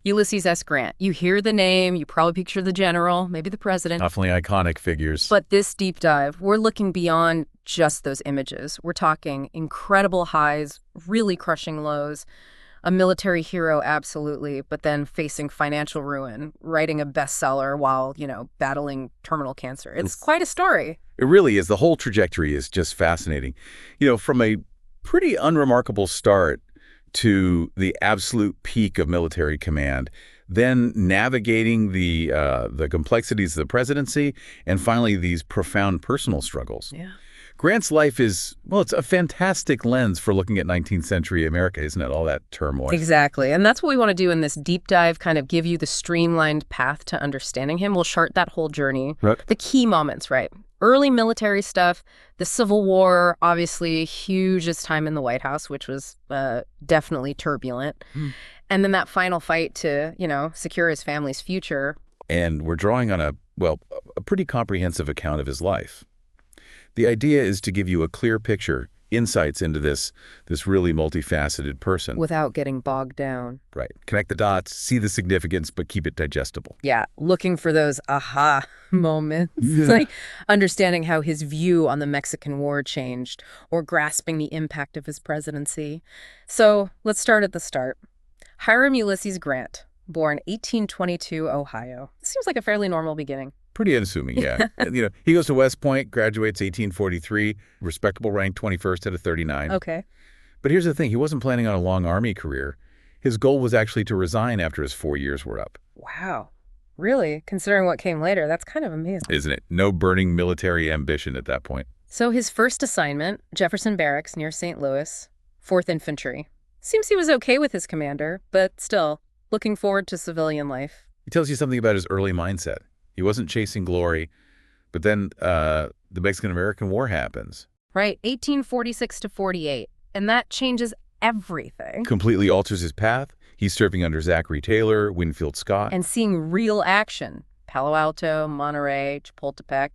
Ulysses S. Grant. You hear the name, you probably picture the general, maybe the president. Definitely iconic figures. But this deep dive, we're looking beyond just those images. We're talking incredible highs, really crushing lows, a military hero, absolutely, but then facing financial ruin, writing a bestseller while, battling terminal cancer. It's quite a story. It really is. The whole trajectory is just fascinating. From a pretty unremarkable start to the absolute peak of military command, then navigating the complexities of the presidency, and finally these profound personal struggles. Yeah. Grant's life is, well, it's a fantastic lens for looking at 19th century America, isn't it? All that turmoil. Exactly. And that's what we want to do in this deep dive, kind of give you the streamlined path to understanding him. We'll chart that whole journey. Right. The key moments, right? Early military stuff, the Civil War, obviously hugest time in the White House, which was definitely turbulent. And then that final fight to, secure his family's future. And we're drawing on a pretty comprehensive account of his life. The idea is to give you a clear picture, insights into this really multifaceted person. Without getting bogged down. Right. Connect the dots, see the significance, but keep it digestible. Yeah, looking for those aha moments. Like understanding how his view on the Mexican War changed or grasping the impact of his presidency. So let's start at the start. Hiram Ulysses Grant, born 1822, Ohio. Seems like a fairly normal beginning. Pretty unassuming, yeah. He goes to West Point, graduates 1843, respectable rank 21st out of 39. Okay. But here's the thing. He wasn't planning on a long Army career. His goal was actually to resign after his 4 years were up. Wow. Really? Considering what came later, that's kind of amazing. Isn't it? No burning military ambition at that point. So his first assignment, Jefferson Barracks near St. Louis, 4th Infantry. Seems he was okay with his commander, but still, looking forward to civilian life. He tells you something about his early mindset. He wasn't chasing glory, but then the Mexican-American War happens. Right, 1846 to 48, and that changes everything. Completely alters his path. He's serving under Zachary Taylor, Winfield Scott. And seeing real action. Palo Alto, Monterey, Chapultepec.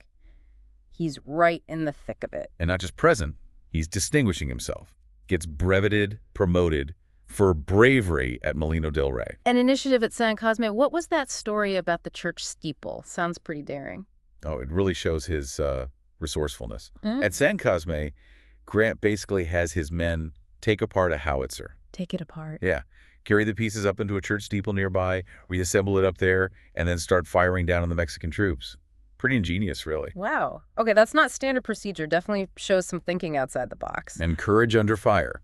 He's right in the thick of it. And not just present, he's distinguishing himself. Gets breveted, promoted for bravery at Molino del Rey. An initiative at San Cosme. What was that story about the church steeple? Sounds pretty daring. Oh, it really shows his resourcefulness. At San Cosme, Grant basically has his men take apart a howitzer. Take it apart. Yeah. Carry the pieces up into a church steeple nearby, reassemble it up there, and then start firing down on the Mexican troops. Pretty ingenious, really. Wow. Okay, that's not standard procedure. Definitely shows some thinking outside the box. And courage under fire.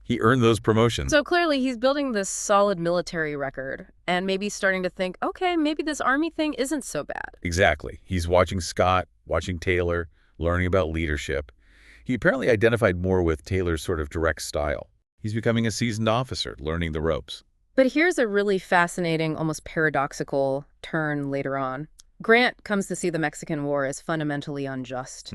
He earned those promotions. So clearly he's building this solid military record and maybe starting to think, okay, maybe this Army thing isn't so bad. Exactly. He's watching Scott, watching Taylor, learning about leadership. He apparently identified more with Taylor's sort of direct style. He's becoming a seasoned officer, learning the ropes. But here's a really fascinating, almost paradoxical turn later on. Grant comes to see the Mexican War as fundamentally unjust,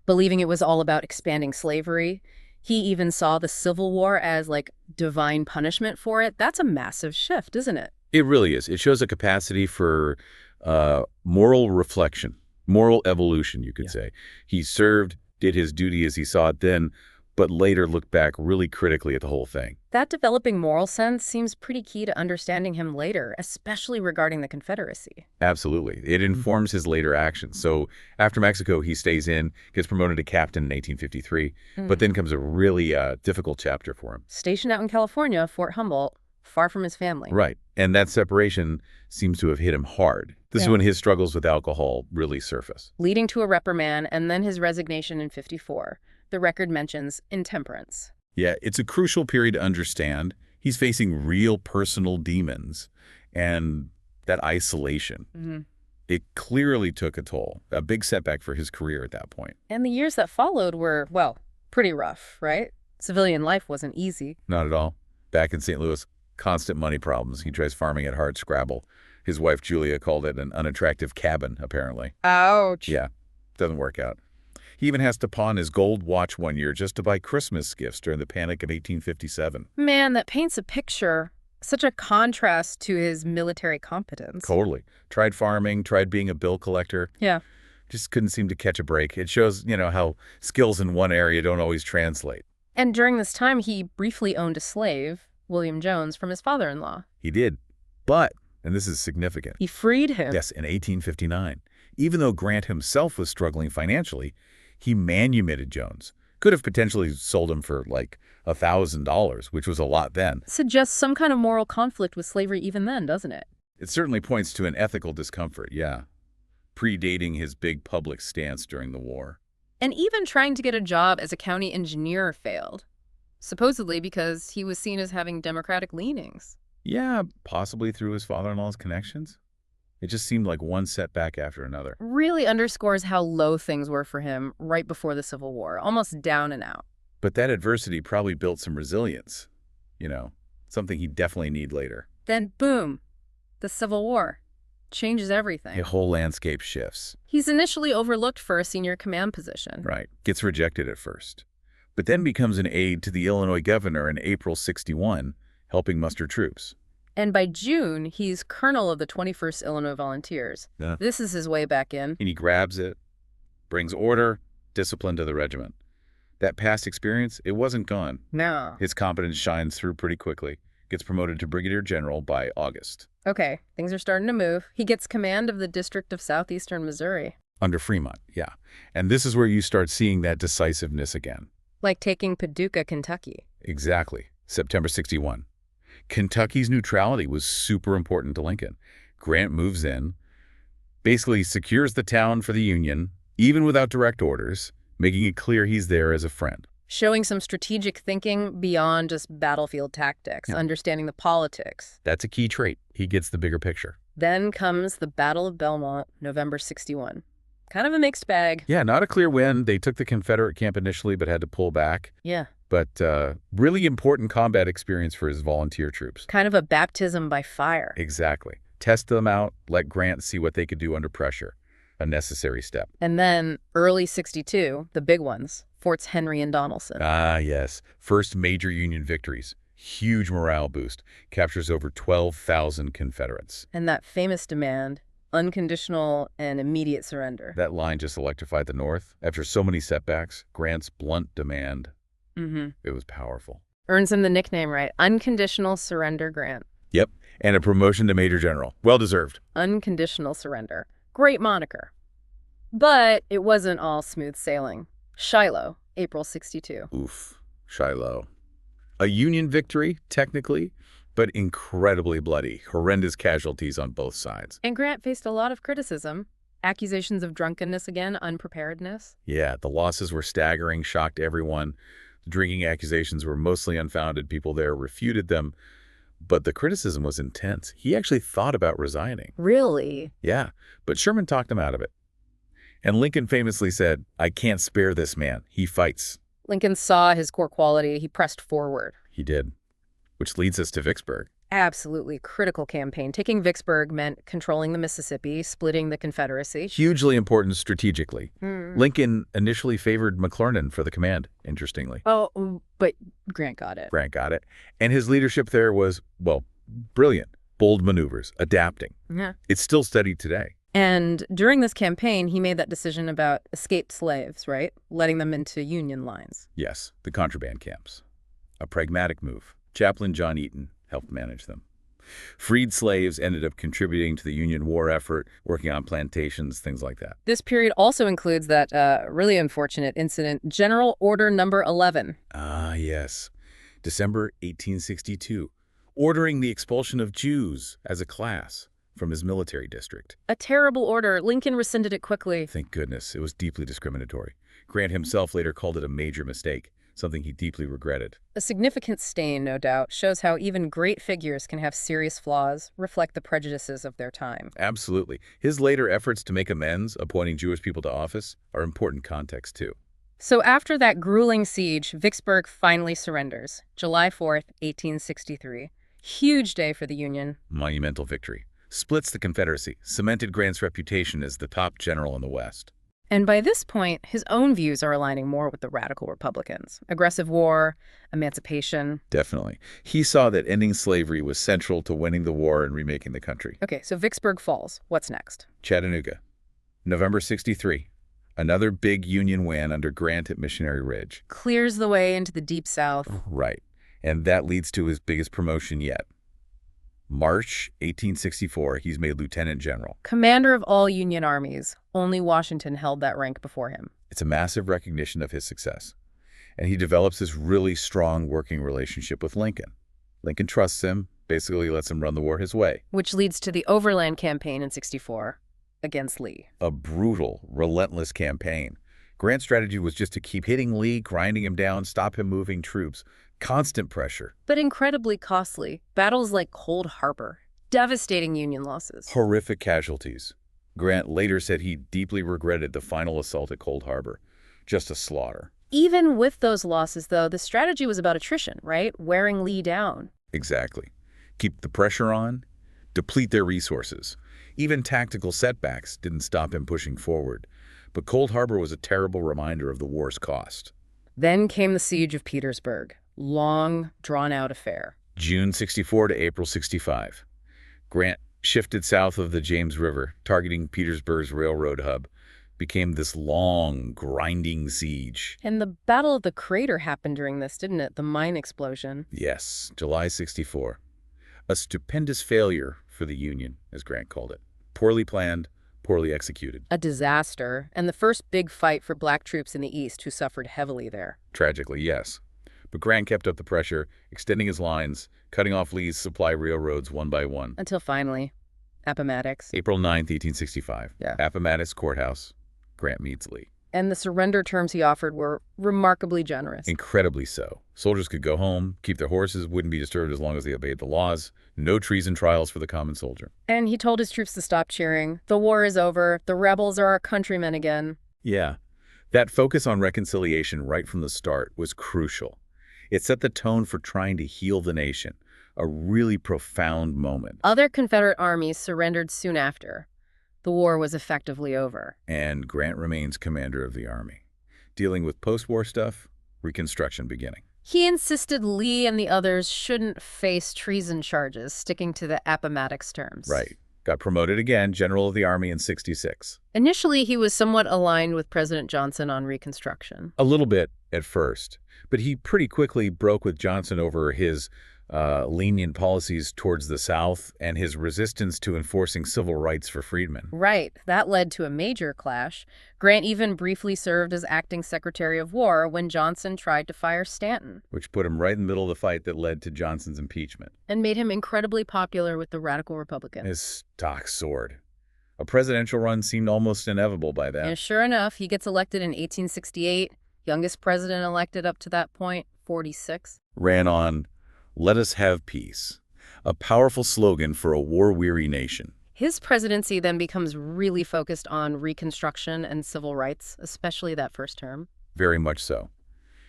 believing it was all about expanding slavery. He even saw the Civil War as, divine punishment for it. That's a massive shift, isn't it? It really is. It shows a capacity for moral reflection, moral evolution, you could say. He served, did his duty as he saw it then, but later looked back really critically at the whole thing. That developing moral sense seems pretty key to understanding him later, especially regarding the Confederacy. Absolutely. It informs his later actions. So after Mexico, he stays in, gets promoted to captain in 1853, but then comes a really difficult chapter for him. Stationed out in California, Fort Humboldt, far from his family. Right. And that separation seems to have hit him hard. This is when his struggles with alcohol really surface. Leading to a reprimand and then his resignation in 54. The record mentions intemperance. Yeah, it's a crucial period to understand. He's facing real personal demons and that isolation. It clearly took a toll, a big setback for his career at that point. And the years that followed were, pretty rough, right? Civilian life wasn't easy. Not at all. Back in St. Louis, constant money problems. He tries farming at hard scrabble. His wife, Julia, called it an unattractive cabin, apparently. Ouch. Yeah, doesn't work out. He even has to pawn his gold watch one year just to buy Christmas gifts during the Panic of 1857. Man, that paints a picture. Such a contrast to his military competence. Totally. Tried farming, tried being a bill collector. Yeah. Just couldn't seem to catch a break. It shows, how skills in one area don't always translate. And during this time, he briefly owned a slave, William Jones, from his father-in-law. He did. But, and this is significant, He freed him. yes, in 1859, even though Grant himself was struggling financially, he manumitted Jones. Could have potentially sold him for like $1,000, which was a lot then. Suggests some kind of moral conflict with slavery even then, doesn't it? It certainly points to an ethical discomfort, yeah, predating his big public stance during the war. And even trying to get a job as a county engineer failed, supposedly because he was seen as having Democratic leanings. Yeah, possibly through his father-in-law's connections. It just seemed like one setback after another. Really underscores how low things were for him right before the Civil War, almost down and out. But that adversity probably built some resilience, something he'd definitely need later. Then, boom, the Civil War. Changes everything. The whole landscape shifts. He's initially overlooked for a senior command position. Right. Gets rejected at first. But then becomes an aide to the Illinois governor in April '61, helping muster troops. And by June, he's colonel of the 21st Illinois Volunteers. Yeah. This is his way back in. And he grabs it, brings order, discipline to the regiment. That past experience, it wasn't gone. No. His competence shines through pretty quickly. Gets promoted to brigadier general by August. Okay, things are starting to move. He gets command of the District of Southeastern Missouri. Under Fremont, yeah. And this is where you start seeing that decisiveness again. Like taking Paducah, Kentucky. Exactly. September '61. Kentucky's neutrality was super important to Lincoln. Grant moves in, basically secures the town for the Union, even without direct orders, making it clear he's there as a friend. Showing some strategic thinking beyond just battlefield tactics, understanding the politics. That's a key trait. He gets the bigger picture. Then comes the Battle of Belmont, November '61. Kind of a mixed bag. Yeah, not a clear win. They took the Confederate camp initially, but had to pull back. Yeah. But really important combat experience for his volunteer troops. Kind of a baptism by fire. Exactly. Test them out, let Grant see what they could do under pressure. A necessary step. And then early '62, the big ones, Forts Henry and Donelson. Ah, yes. First major Union victories. Huge morale boost. Captures over 12,000 Confederates. And that famous demand, unconditional and immediate surrender. That line just electrified the North. After so many setbacks, Grant's blunt demand, it was powerful. Earns him the nickname, right? Unconditional Surrender Grant. Yep. And a promotion to Major General. Well-deserved. Unconditional surrender. Great moniker. But it wasn't all smooth sailing. Shiloh, April '62. Oof. Shiloh. A Union victory, technically, but incredibly bloody. Horrendous casualties on both sides. And Grant faced a lot of criticism. Accusations of drunkenness again, unpreparedness. Yeah, the losses were staggering, shocked everyone. The drinking accusations were mostly unfounded. People there refuted them. But the criticism was intense. He actually thought about resigning. Really? Yeah, but Sherman talked him out of it. And Lincoln famously said, "I can't spare this man. He fights." Lincoln saw his core quality. He pressed forward. He did. Which leads us to Vicksburg. Absolutely critical campaign. Taking Vicksburg meant controlling the Mississippi, splitting the Confederacy. Hugely important strategically. Lincoln initially favored McClernand for the command, interestingly. Oh, but Grant got it. Grant got it. And his leadership there was, well, brilliant. Bold maneuvers, adapting. Yeah. It's still studied today. And during this campaign, he made that decision about escaped slaves, right? Letting them into Union lines. Yes, the contraband camps. A pragmatic move. Chaplain John Eaton helped manage them. Freed slaves ended up contributing to the Union war effort, working on plantations, things like that. This period also includes that really unfortunate incident, General Order Number 11. Ah, yes. December 1862, ordering the expulsion of Jews as a class from his military district. A terrible order. Lincoln rescinded it quickly. Thank goodness. It was deeply discriminatory. Grant himself later called it a major mistake, something he deeply regretted. A significant stain, no doubt, shows how even great figures can have serious flaws, reflect the prejudices of their time. Absolutely. His later efforts to make amends, appointing Jewish people to office, are important context, too. So after that grueling siege, Vicksburg finally surrenders, July 4th, 1863. Huge day for the Union. Monumental victory. Splits the Confederacy, cemented Grant's reputation as the top general in the West. And by this point, his own views are aligning more with the radical Republicans. Aggressive war, emancipation. Definitely. He saw that ending slavery was central to winning the war and remaking the country. Okay, so Vicksburg falls. What's next? Chattanooga, November '63. Another big Union win under Grant at Missionary Ridge. Clears the way into the Deep South. Right. And that leads to his biggest promotion yet. March 1864, he's made lieutenant general. Commander of all Union armies. Only Washington held that rank before him. It's a massive recognition of his success. And he develops this really strong working relationship with Lincoln. Lincoln trusts him, basically lets him run the war his way. Which leads to the Overland Campaign in '64 against Lee. A brutal, relentless campaign. Grant's strategy was just to keep hitting Lee, grinding him down, stop him moving troops. Constant pressure. But incredibly costly. Battles like Cold Harbor. Devastating Union losses. Horrific casualties. Grant later said he deeply regretted the final assault at Cold Harbor. Just a slaughter. Even with those losses, though, the strategy was about attrition, right? Wearing Lee down. Exactly. Keep the pressure on, deplete their resources. Even tactical setbacks didn't stop him pushing forward. But Cold Harbor was a terrible reminder of the war's cost. Then came the Siege of Petersburg. Long, drawn-out affair. June 64 to April 65. Grant shifted south of the James River, targeting Petersburg's railroad hub. Became this long, grinding siege. And the Battle of the Crater happened during this, didn't it? The mine explosion. Yes, July 64. A stupendous failure for the Union, as Grant called it. Poorly planned, poorly executed. A disaster, and the first big fight for black troops in the East who suffered heavily there. Tragically, yes. But Grant kept up the pressure, extending his lines, cutting off Lee's supply railroads one by one. Until finally, Appomattox. April 9th, 1865. Yeah. Appomattox Courthouse. Grant meets Lee. And the surrender terms he offered were remarkably generous. Incredibly so. Soldiers could go home, keep their horses, wouldn't be disturbed as long as they obeyed the laws. No treason trials for the common soldier. And he told his troops to stop cheering. The war is over. The rebels are our countrymen again. Yeah. That focus on reconciliation right from the start was crucial. It set the tone for trying to heal the nation. A really profound moment. Other Confederate armies surrendered soon after. The war was effectively over. And Grant remains commander of the Army. Dealing with post-war stuff, Reconstruction beginning. He insisted Lee and the others shouldn't face treason charges, sticking to the Appomattox terms. Right. Got promoted again, General of the Army in '66. Initially, he was somewhat aligned with President Johnson on Reconstruction. A little bit at first, but he pretty quickly broke with Johnson over his lenient policies towards the South and his resistance to enforcing civil rights for freedmen. Right. That led to a major clash. Grant even briefly served as acting Secretary of War when Johnson tried to fire Stanton. Which put him right in the middle of the fight that led to Johnson's impeachment. And made him incredibly popular with the radical Republicans. His stock soared. A presidential run seemed almost inevitable by then. And sure enough, he gets elected in 1868. Youngest president elected up to that point, 46. Ran on, "Let us have peace," a powerful slogan for a war-weary nation. His presidency then becomes really focused on Reconstruction and civil rights, especially that first term. Very much so.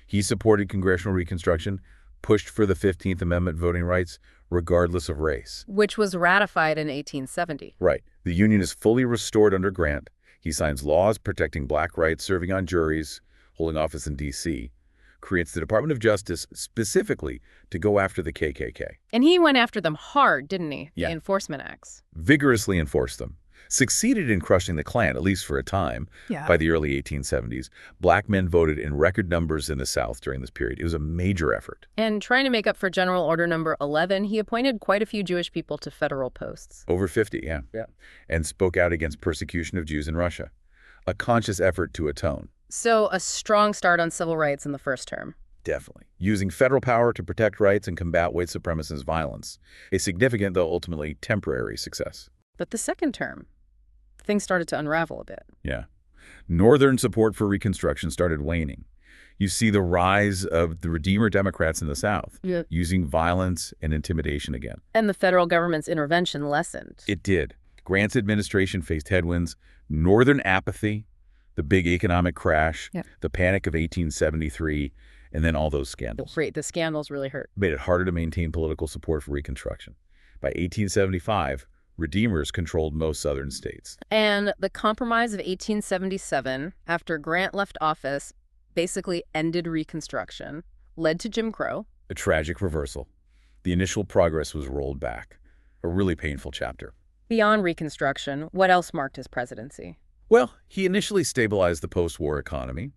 He supported congressional Reconstruction, pushed for the 15th Amendment voting rights, regardless of race. Which was ratified in 1870. Right. The Union is fully restored under Grant. He signs laws protecting black rights, serving on juries, holding office in D.C., creates the Department of Justice specifically to go after the KKK. And he went after them hard, didn't he? Yeah. The Enforcement Acts. Vigorously enforced them. Succeeded in crushing the Klan, at least for a time. Yeah. By the early 1870s, black men voted in record numbers in the South during this period. It was a major effort. And trying to make up for General Order Number 11, he appointed quite a few Jewish people to federal posts. Over 50, yeah. And spoke out against persecution of Jews in Russia. A conscious effort to atone. So a strong start on civil rights in the first term. Definitely. Using federal power to protect rights and combat white supremacist violence. A significant, though ultimately temporary, success. But the second term, things started to unravel a bit. Yeah. Northern support for Reconstruction started waning. You see the rise of the Redeemer Democrats in the South, using violence and intimidation again. And the federal government's intervention lessened. It did. Grant's administration faced headwinds, Northern apathy, the big economic crash, the Panic of 1873, and then all those scandals. Great. The scandals really hurt. Made it harder to maintain political support for Reconstruction. By 1875, Redeemers controlled most southern states. And the Compromise of 1877, after Grant left office, basically ended Reconstruction, led to Jim Crow. A tragic reversal. The initial progress was rolled back. A really painful chapter. Beyond Reconstruction, what else marked his presidency? Well, he initially stabilized the post-war economy,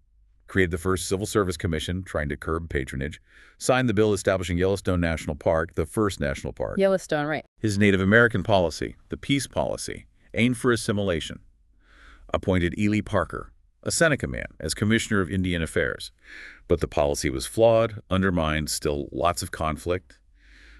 created the first Civil Service Commission trying to curb patronage, signed the bill establishing Yellowstone National Park, the first national park. Yellowstone, right. His Native American policy, the peace policy, aimed for assimilation. Appointed Ely Parker, a Seneca man, as Commissioner of Indian Affairs. But the policy was flawed, undermined, still lots of conflict.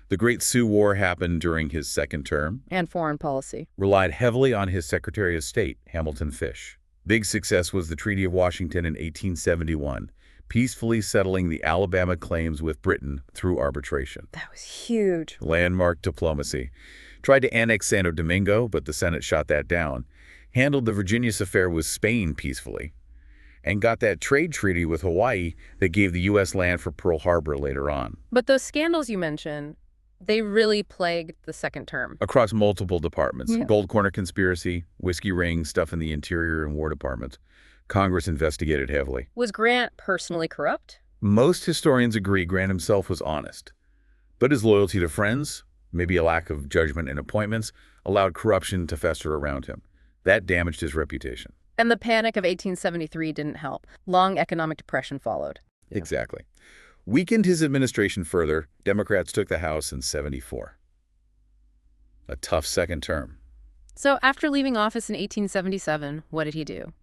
The Great Sioux War happened during his second term. And foreign policy. Relied heavily on his Secretary of State, Hamilton Fish. Big success was the Treaty of Washington in 1871, peacefully settling the Alabama claims with Britain through arbitration. That was huge. Landmark diplomacy. Tried to annex Santo Domingo, but the Senate shot that down. Handled the Virginius affair with Spain peacefully. And got that trade treaty with Hawaii that gave the U.S. land for Pearl Harbor later on. But those scandals you mentioned, they really plagued the second term. Across multiple departments. Yeah. Gold corner conspiracy, whiskey ring, stuff in the Interior and War Departments. Congress investigated heavily. Was Grant personally corrupt? Most historians agree Grant himself was honest. But his loyalty to friends, maybe a lack of judgment in appointments, allowed corruption to fester around him. That damaged his reputation. And the Panic of 1873 didn't help. Long economic depression followed. Exactly. Weakened his administration further, Democrats took the House in '74. A tough second term. So after leaving office in 1877, what did he do?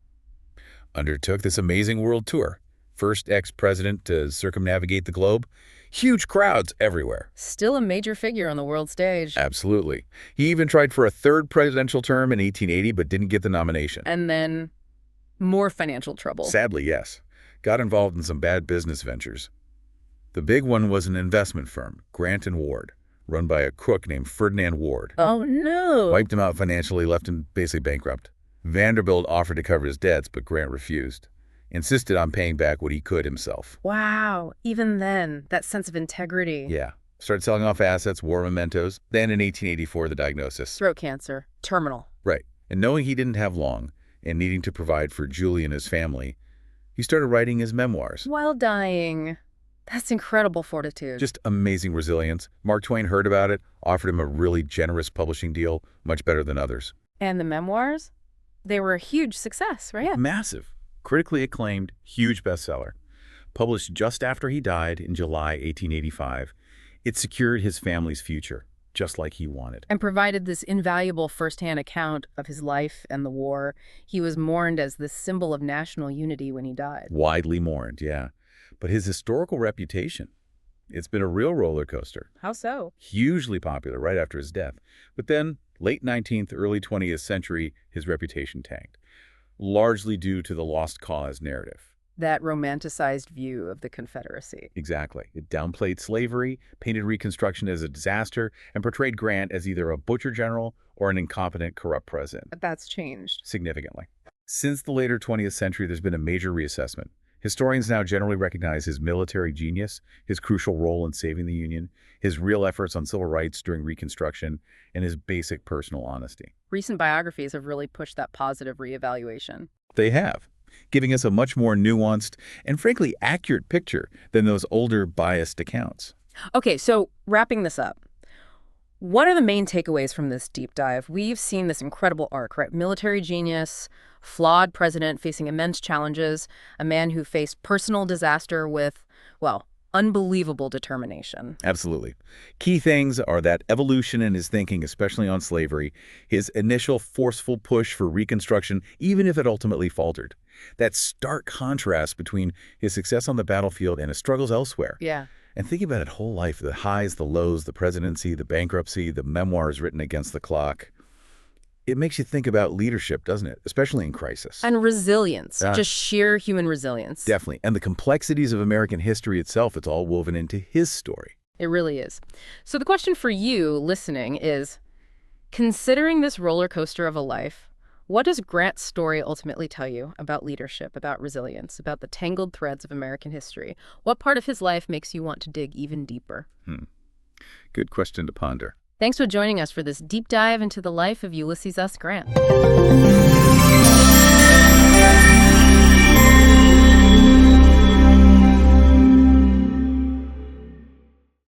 Undertook this amazing world tour. First ex-president to circumnavigate the globe. Huge crowds everywhere. Still a major figure on the world stage. Absolutely. He even tried for a third presidential term in 1880, but didn't get the nomination. And then more financial trouble. Sadly, yes. Got involved in some bad business ventures. The big one was an investment firm, Grant and Ward, run by a crook named Ferdinand Ward. Oh, no. Wiped him out financially, left him basically bankrupt. Vanderbilt offered to cover his debts, but Grant refused. Insisted on paying back what he could himself. Wow. Even then, that sense of integrity. Yeah. Started selling off assets, war mementos. Then in 1884, the diagnosis. Throat cancer. Terminal. Right. And knowing he didn't have long, and needing to provide for Julie and his family, he started writing his memoirs. While dying. That's incredible fortitude. Just amazing resilience. Mark Twain heard about it, offered him a really generous publishing deal, much better than others. And the memoirs? They were a huge success, right? Massive. Critically acclaimed, huge bestseller. Published just after he died in July 1885, it secured his family's future, just like he wanted. And provided this invaluable firsthand account of his life and the war. He was mourned as the symbol of national unity when he died. Widely mourned, yeah. But his historical reputation, it's been a real roller coaster. How so? Hugely popular right after his death. But then, late 19th, early 20th century, his reputation tanked. Largely due to the lost cause narrative. That romanticized view of the Confederacy. Exactly. It downplayed slavery, painted Reconstruction as a disaster, and portrayed Grant as either a butcher general or an incompetent, corrupt president. But that's changed. Significantly. Since the later 20th century, there's been a major reassessment. Historians now generally recognize his military genius, his crucial role in saving the Union, his real efforts on civil rights during Reconstruction, and his basic personal honesty. Recent biographies have really pushed that positive reevaluation. They have, giving us a much more nuanced and frankly accurate picture than those older biased accounts. Okay, so wrapping this up, what are the main takeaways from this deep dive? We've seen this incredible arc, right? Military genius, flawed president facing immense challenges, a man who faced personal disaster with, well, unbelievable determination. Absolutely. Key things are that evolution in his thinking, especially on slavery, his initial forceful push for Reconstruction, even if it ultimately faltered. That stark contrast between his success on the battlefield and his struggles elsewhere. Yeah. And thinking about it whole life, the highs, the lows, the presidency, the bankruptcy, the memoirs written against the clock. It makes you think about leadership, doesn't it? Especially in crisis. And resilience, just sheer human resilience. Definitely. And the complexities of American history itself, it's all woven into his story. It really is. So the question for you listening is, considering this roller coaster of a life, what does Grant's story ultimately tell you about leadership, about resilience, about the tangled threads of American history? What part of his life makes you want to dig even deeper? Good question to ponder. Thanks for joining us for this deep dive into the life of Ulysses S. Grant.